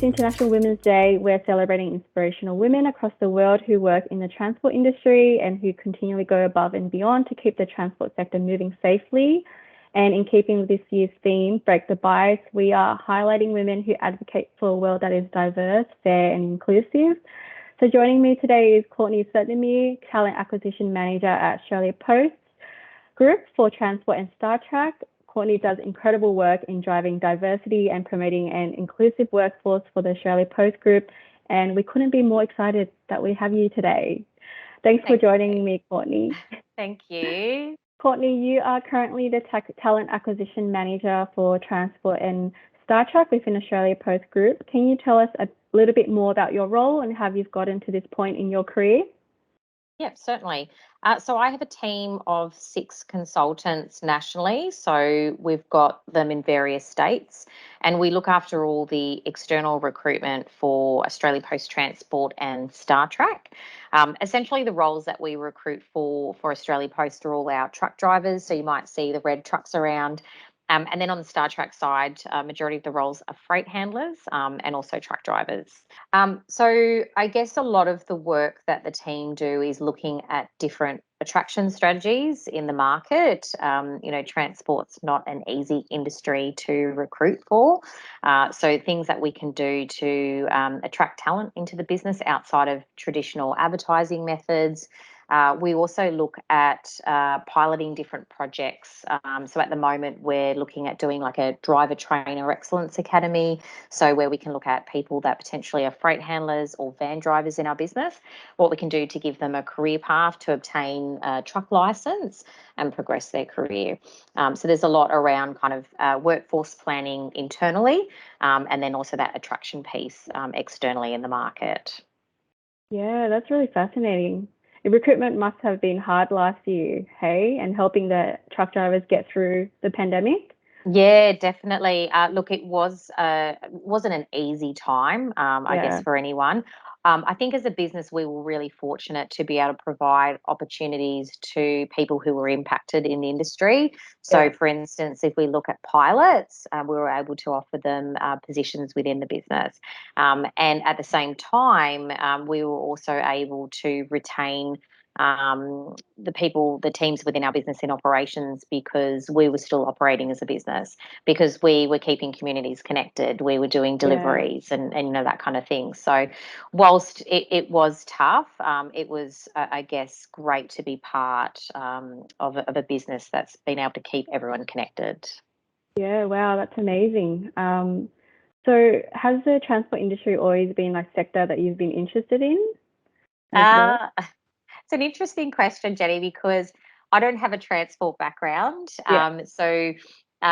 International Women's Day, we're celebrating inspirational women across the world who work in the transport industry and who continually go above and beyond to keep the transport sector moving safely. And in keeping with this year's theme, Break the Bias, we are highlighting women who advocate for a world that is diverse, fair, and inclusive. So joining me today is Courtney Sertdemir, Talent Acquisition Manager at Australia Post Group for Transport and Star Track. Courtney does incredible work in driving diversity and promoting an inclusive workforce for the Australia Post Group, and we couldn't be more excited that we have you today. Thanks for joining me, Courtney. Thank you. Courtney, you are currently the Talent Acquisition Manager for Transport and Star Track within Australia Post Group. Can you tell us a little bit more about your role and how you've gotten to this point in your career? Yep, certainly. So I have a team of 6 consultants nationally. So we've got them in various states, and we look after all the external recruitment for Australia Post Transport and Star Track. Essentially, the roles that we recruit for Australia Post are all our truck drivers. So you might see the red trucks around. And then on the Star Track side, majority of the roles are freight handlers and also truck drivers. So I guess a lot of the work that the team do is looking at different attraction strategies in the market. Transport's not an easy industry to recruit for. So things that we can do to attract talent into the business outside of traditional advertising methods. We also look at piloting different projects. So at the moment, we're looking at doing like a driver trainer excellence academy. So where we can look at people that potentially are freight handlers or van drivers in our business, what we can do to give them a career path to obtain a truck license and progress their career. So there's a lot around kind of workforce planning internally, and then also that attraction piece externally in the market. Yeah, that's really fascinating. Recruitment must have been hard last year, hey, and helping the truck drivers get through the pandemic. Yeah, definitely. Look, it wasn't an easy time, I guess, for anyone. I think as a business, we were really fortunate to be able to provide opportunities to people who were impacted in the industry. So, for instance, if we look at pilots, we were able to offer them positions within the business. And at the same time, we were also able to retain the teams within our business in operations, because we were still operating as a business, because we were keeping communities connected, we were doing deliveries and that kind of thing. So whilst it was tough, it was I guess great to be part of a business that's been able to keep everyone connected. Yeah, wow, that's amazing. So has the transport industry always been a sector that you've been interested in as well? It's an interesting question, Jenny, because I don't have a transport background. So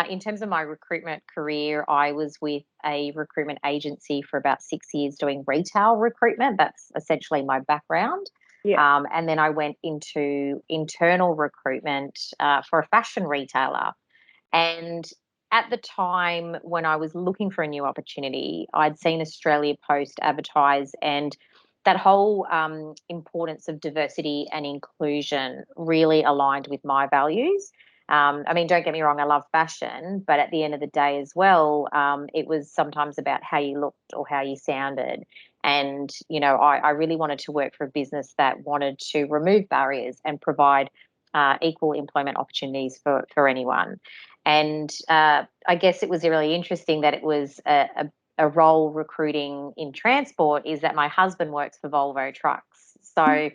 in terms of my recruitment career, I was with a recruitment agency for about 6 years doing retail recruitment. That's essentially my background. And then I went into internal recruitment for a fashion retailer. And at the time when I was looking for a new opportunity, I'd seen Australia Post advertise, and that whole importance of diversity and inclusion really aligned with my values. I mean, don't get me wrong, I love fashion, but at the end of the day as well, it was sometimes about how you looked or how you sounded. And, I really wanted to work for a business that wanted to remove barriers and provide equal employment opportunities for anyone. And I guess it was really interesting that it was a role recruiting in transport, is that my husband works for Volvo Trucks. So,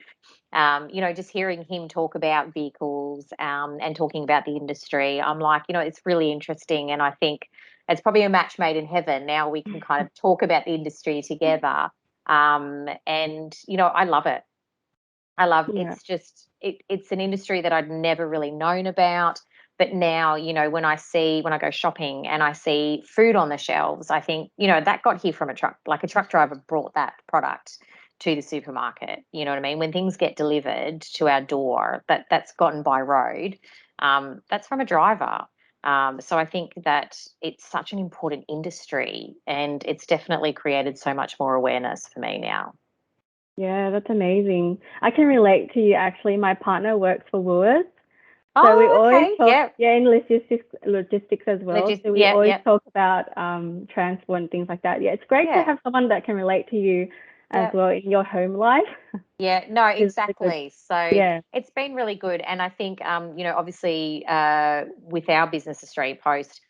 just hearing him talk about vehicles and talking about the industry, I'm like, it's really interesting. And I think it's probably a match made in heaven. Now we can kind of talk about the industry together. And, I love it. It's just, it's an industry that I'd never really known about. But now, when I go shopping and I see food on the shelves, I think, that got here from a truck. Like a truck driver brought that product to the supermarket. You know what I mean? When things get delivered to our door, that's gotten by road, that's from a driver. So I think that it's such an important industry, and it's definitely created so much more awareness for me now. Yeah, that's amazing. I can relate to you, actually. My partner works for Woolworths. So we Oh, always okay. talk, Yep. yeah, in logistics as well. So we Yep. always Yep. talk about transport and things like that. Yeah, it's great to Yeah. have someone that can relate to you as Yep. well in your home life. Yeah, no, Is really good. exactly. So Yeah, it's been really good. And I think, obviously, with our business, Australia Post,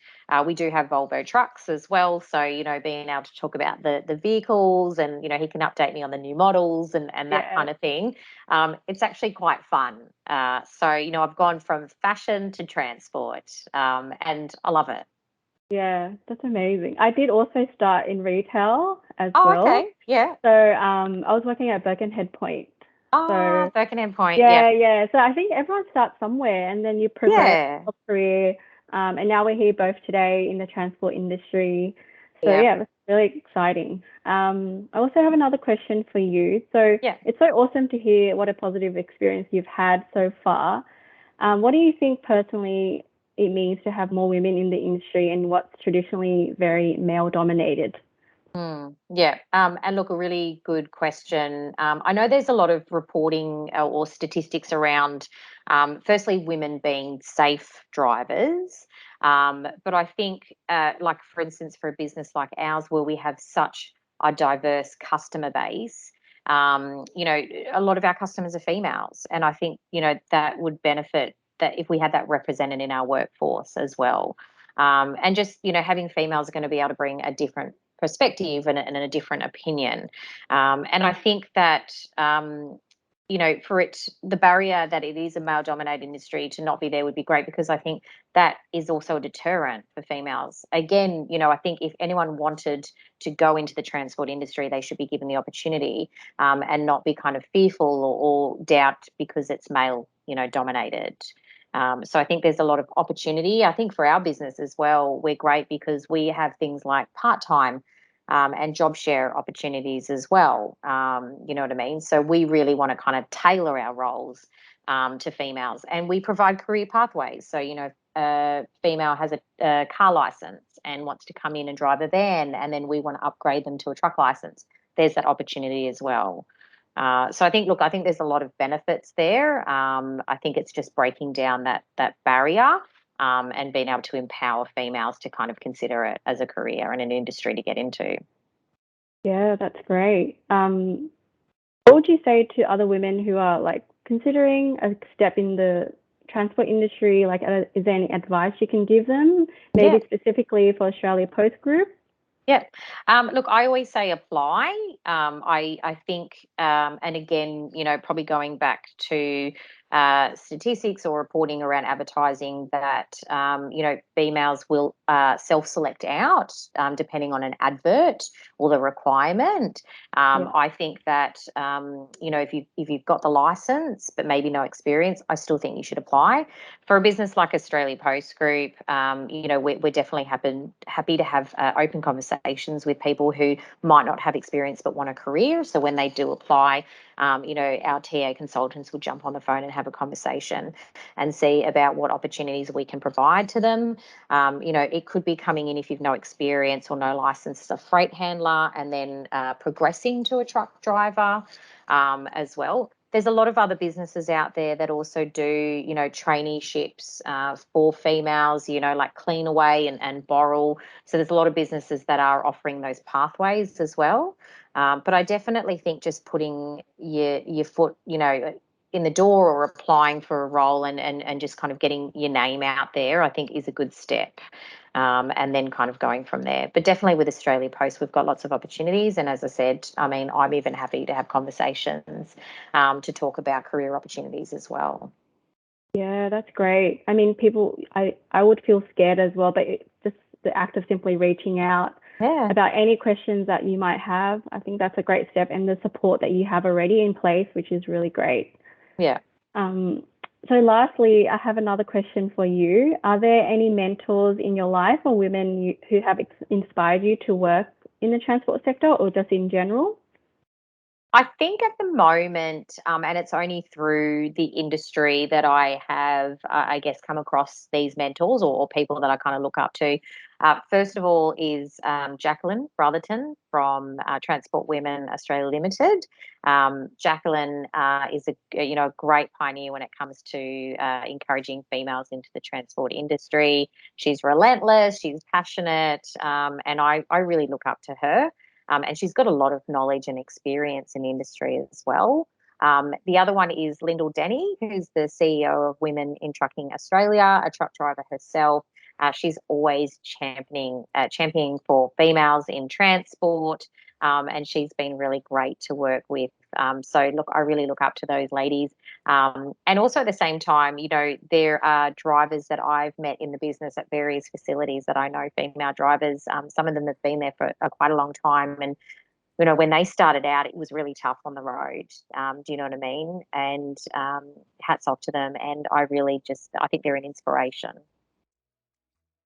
we do have Volvo trucks as well. So, being able to talk about the vehicles and, he can update me on the new models and that yeah, kind of thing. It's actually quite fun. So, I've gone from fashion to transport, and I love it. yeah. That's amazing. I did also start in retail as Oh, well. okay. Yeah. So I was working at Birkenhead Point. Oh, So Birkenhead Point. Yeah. yeah, yeah. So I think everyone starts somewhere and then you progress Yeah. your career. And now we're here both today in the transport industry. So Yeah. yeah, that's really exciting. I also have another question for you. So Yeah. it's so awesome to hear what a positive experience you've had so far. What do you think personally it means to have more women in the industry and what's traditionally very male dominated? Yeah. And look, a really good question. I know there's a lot of reporting or statistics around, firstly, women being safe drivers. But I think, like, for instance, for a business like ours, where we have such a diverse customer base, a lot of our customers are females. And I think, that would benefit that if we had that represented in our workforce as well. And just, having females are going to be able to bring a different perspective and a different opinion. And I think that, for the barrier that it is a male dominated industry to not be there would be great because I think that is also a deterrent for females. Again, I think if anyone wanted to go into the transport industry, they should be given the opportunity, and not be kind of fearful or doubt because it's male, dominated. So I think there's a lot of opportunity. I think for our business as well, we're great because we have things like part time, and job share opportunities as well. You know what I mean? So we really want to kind of tailor our roles, to females, and we provide career pathways. So if a female has a car license and wants to come in and drive a van, and then we want to upgrade them to a truck license, there's that opportunity as well. So I think there's a lot of benefits there. I think it's just breaking down that barrier, and being able to empower females to kind of consider it as a career and an industry to get into. Yeah, that's great. What would you say to other women who are like considering a step in the transport industry? Like, is there any advice you can give them? Yeah. Maybe specifically for Australia Post Group? Yeah. Look, I always say apply. I think, and again, probably going back to statistics or reporting around advertising that, females will self-select out, depending on an advert or the requirement. Yeah. I think that, if you've got the license but maybe no experience, I still think you should apply. For a business like Australia Post Group, we're definitely happy to have open conversations with people who might not have experience but want a career. So when they do apply, our TA consultants will jump on the phone and have a conversation and see about what opportunities we can provide to them. It could be coming in if you've no experience or no license as a freight handler and then progressing to a truck driver, as well. There's a lot of other businesses out there that also do, traineeships for females, like Cleanaway and Boral. So there's a lot of businesses that are offering those pathways as well. But I definitely think just putting your foot, in the door or applying for a role and just kind of getting your name out there, I think is a good step. And then kind of going from there. But definitely with Australia Post, we've got lots of opportunities. And as I said, I mean, I'm even happy to have conversations, to talk about career opportunities as well. Yeah, that's great. I mean, I would feel scared as well, but just the act of simply reaching out Yeah. about any questions that you might have, I think that's a great step, and the support that you have already in place, which is really great. Yeah. Um, so lastly, I have another question for you. Are there any mentors in your life or women who have inspired you to work in the transport sector or just in general? I think at the moment, and it's only through the industry that I have, I guess, come across these mentors or people that I kind of look up to. First of all, is Jacqueline Brotherton from Transport Women Australia Limited. Jacqueline is a great pioneer when it comes to encouraging females into the transport industry. She's relentless, she's passionate, and I really look up to her. And she's got a lot of knowledge and experience in industry as well. The other one is Lyndall Denny, who's the CEO of Women in Trucking Australia, a truck driver herself. She's always championing for females in transport, and she's been really great to work with. So, look, I really look up to those ladies. And also at the same time, there are drivers that I've met in the business at various facilities that I know, female drivers. Some of them have been there for quite a long time. And, when they started out, it was really tough on the road. Do you know what I mean? And hats off to them. And I think they're an inspiration.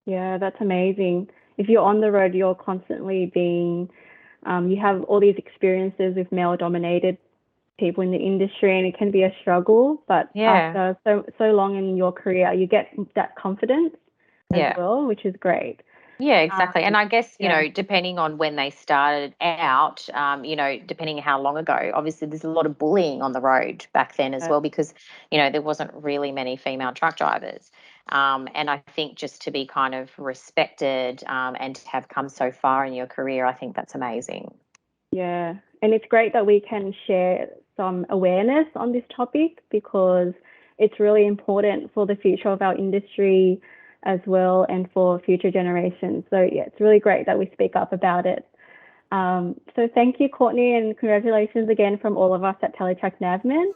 Yeah, that's amazing. If you're on the road, you're constantly you have all these experiences with male-dominated people in the industry, and it can be a struggle. But Yeah. after so long in your career, you get that confidence as Yeah. well, which is great. Yeah, exactly. And I guess, Yeah, depending on when they started out, depending how long ago, obviously there's a lot of bullying on the road back then as uh, well, because, there wasn't really many female truck drivers. And I think just to be kind of respected and to have come so far in your career, I think that's amazing. yeah. And it's great that we can share some awareness on this topic, because it's really important for the future of our industry as well, and for future generations. So yeah, it's really great that we speak up about it. So thank you, Courtney, and congratulations again from all of us at Teletrack Navman.